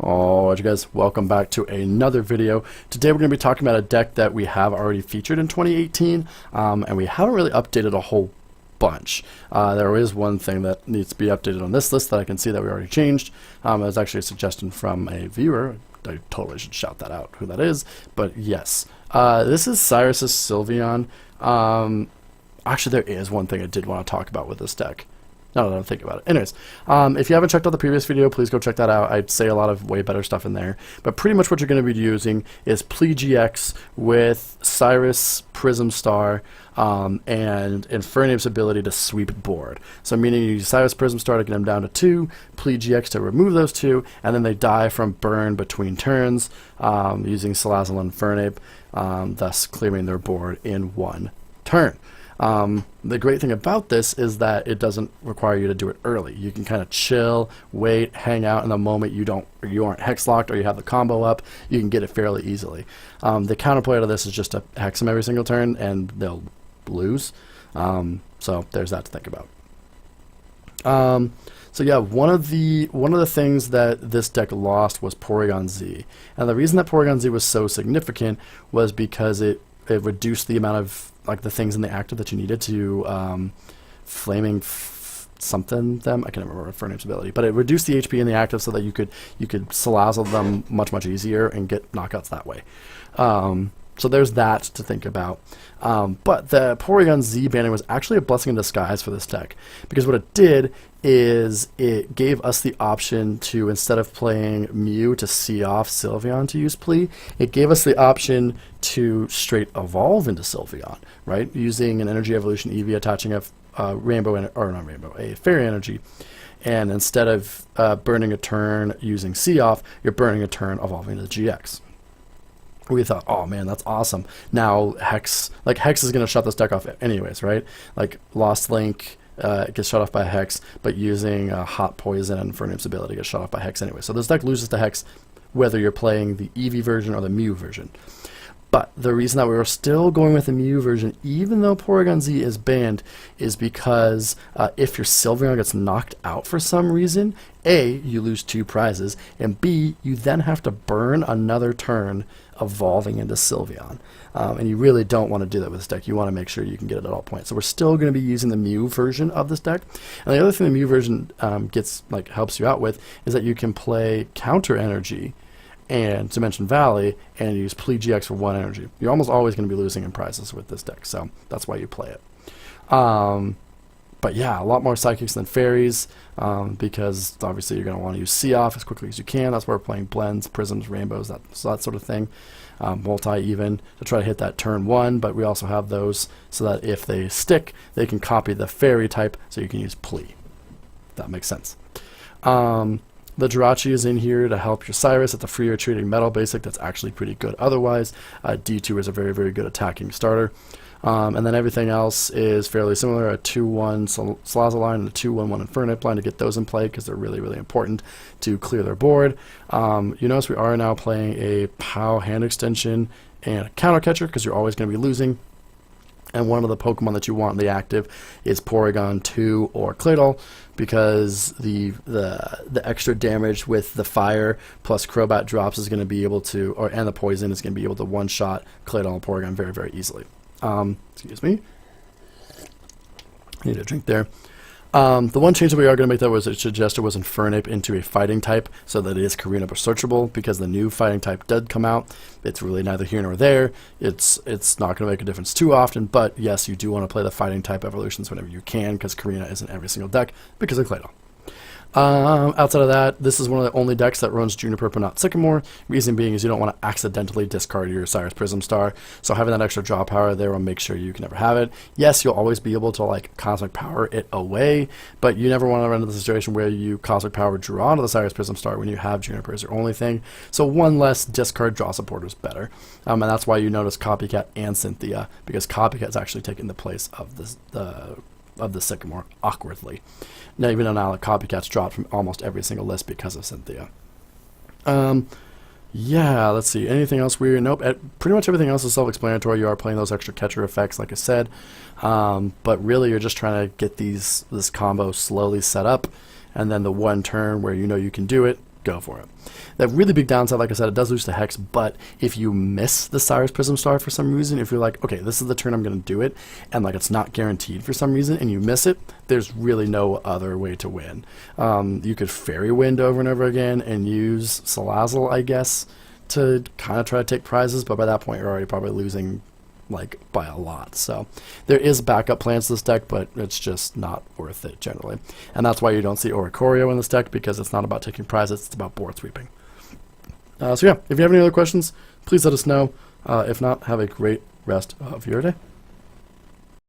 Alright, you guys, welcome back to another video. Today we're going to be talking about a deck that we have already featured in 2018, and we haven't really updated a whole bunch. There is one thing that needs to be updated on this list that I can see that we already changed. It was actually a suggestion from a viewer. I totally should shout that out, who that is. But yes, this is Cyrus's Sylveon. Actually, there is one thing I did want to talk about with this deck. Now that I think about it. Anyways, if you haven't checked out the previous video, please go check that out. I'd say a lot of way better stuff in there. But pretty much what you're going to be using is PleGX with Cyrus, Prism Star, and Infernape's ability to sweep board. So meaning you use Cyrus Prism Star to get them down to 2, PleGX to remove those 2, and then they die from burn between turns using Salazzle and Infernape, thus clearing their board in 1 turn. The great thing about this is that it doesn't require you to do it early. You can kind of chill, wait, hang out, and the moment you aren't hex locked or you have the combo up, you can get it fairly easily. The counterplay to this is just to hex them every single turn and they'll lose. So there's that to think about. So yeah, one of the things that this deck lost was Porygon Z. And the reason that Porygon Z was so significant was because it reduced the amount of the things in the active that you needed to flaming something them. I can't remember Infernape's ability, but it reduced the HP in the active so that you could Salazzle them much easier and get knockouts that way. So there's that to think about. But the Porygon Z banning was actually a blessing in disguise for this deck, because what it did is it gave us the option to, instead of playing Mew to see off Sylveon to use Ple, it gave us the option to straight evolve into Sylveon, right? Using an Energy Evolution Eevee attaching a a Fairy Energy, and instead of burning a turn using see off, you're burning a turn evolving to the GX. We thought, oh man, that's awesome. Now Hex is going to shut this deck off anyways, right? Like Lost Link gets shut off by Hex, but using Hot Poison and Infernape's ability gets shut off by Hex anyway. So this deck loses to Hex whether you're playing the Eevee version or the Mew version. But the reason that we were still going with the Mew version, even though Porygon Z is banned, is because if your Sylveon gets knocked out for some reason, A, you lose 2 prizes, and B, you then have to burn another turn evolving into Sylveon. And you really don't want to do that with this deck. You want to make sure you can get it at all points. So we're still going to be using the Mew version of this deck. And the other thing the Mew version helps you out with is that you can play Counter Energy and Dimension Valley and use PleGX for 1 energy. You're almost always going to be losing in prizes with this deck, so that's why you play it. But yeah, a lot more Psychics than Fairies, because obviously you're going to want to use See-Off as quickly as you can. That's why we're playing Blends, Prisms, Rainbows, that sort of thing. Multi even to try to hit that turn 1, but we also have those so that if they stick, they can copy the Fairy type, so you can use Ple. That makes sense. The Jirachi is in here to help your Cyrus. It's a free retreating metal basic that's actually pretty good otherwise. D2 is a very good attacking starter. And then everything else is fairly similar. A 2-1 Salazzle line and a 2-1-1 Infernape line to get those in play because they're really important to clear their board. You notice we are now playing a POW hand extension and a counter catcher because you're always going to be losing. And one of the Pokemon that you want in the active is Porygon 2 or Claydol, because the extra damage with the fire plus Crobat drops is going to be able to, and the poison is going to be able to one-shot Claydol and Porygon very easily. Excuse me. I need a drink there. The one change that we are going to make that was suggested was Infernape into a fighting type so that it is Karina searchable, because the new fighting type did come out. It's really neither here nor there. It's not going to make a difference too often, but yes, you do want to play the fighting type evolutions whenever you can, because Karina is in every single deck because of Claydol. Outside of that, this is one of the only decks that runs Juniper but not Sycamore. Reason being is you don't want to accidentally discard your Cyrus Prism Star, so having that extra draw power there will make sure you can never have it. Yes, you'll always be able to Cosmic Power it away, but you never want to run into the situation where you Cosmic Power draw to the Cyrus Prism Star when you have Juniper as your only thing. So one less discard draw supporter is better, and that's why you notice Copycat and Cynthia, because Copycat's actually taking the place of the Sycamore awkwardly. Now, even though now the Copycat's dropped from almost every single list because of Cynthia. Yeah, let's see. Anything else weird? Nope. Pretty much everything else is self-explanatory. You are playing those extra catcher effects, like I said. But really, you're just trying to get this combo slowly set up, and then the one turn where you know you can do it, go for it. The really big downside, like I said, it does lose to Hex, but if you miss the Cyrus Prism Star for some reason, if you're like, okay, this is the turn I'm going to do it, and like it's not guaranteed for some reason, and you miss it, there's really no other way to win. You could Fairy Wind over and over again and use Salazzle, I guess, to kind of try to take prizes, but by that point you're already probably losing like by a lot. So there is backup plans to this deck, but it's just not worth it generally. And that's why you don't see Oricorio in this deck, because it's not about taking prizes, it's about board sweeping. So yeah, if you have any other questions, please let us know. If not, have a great rest of your day.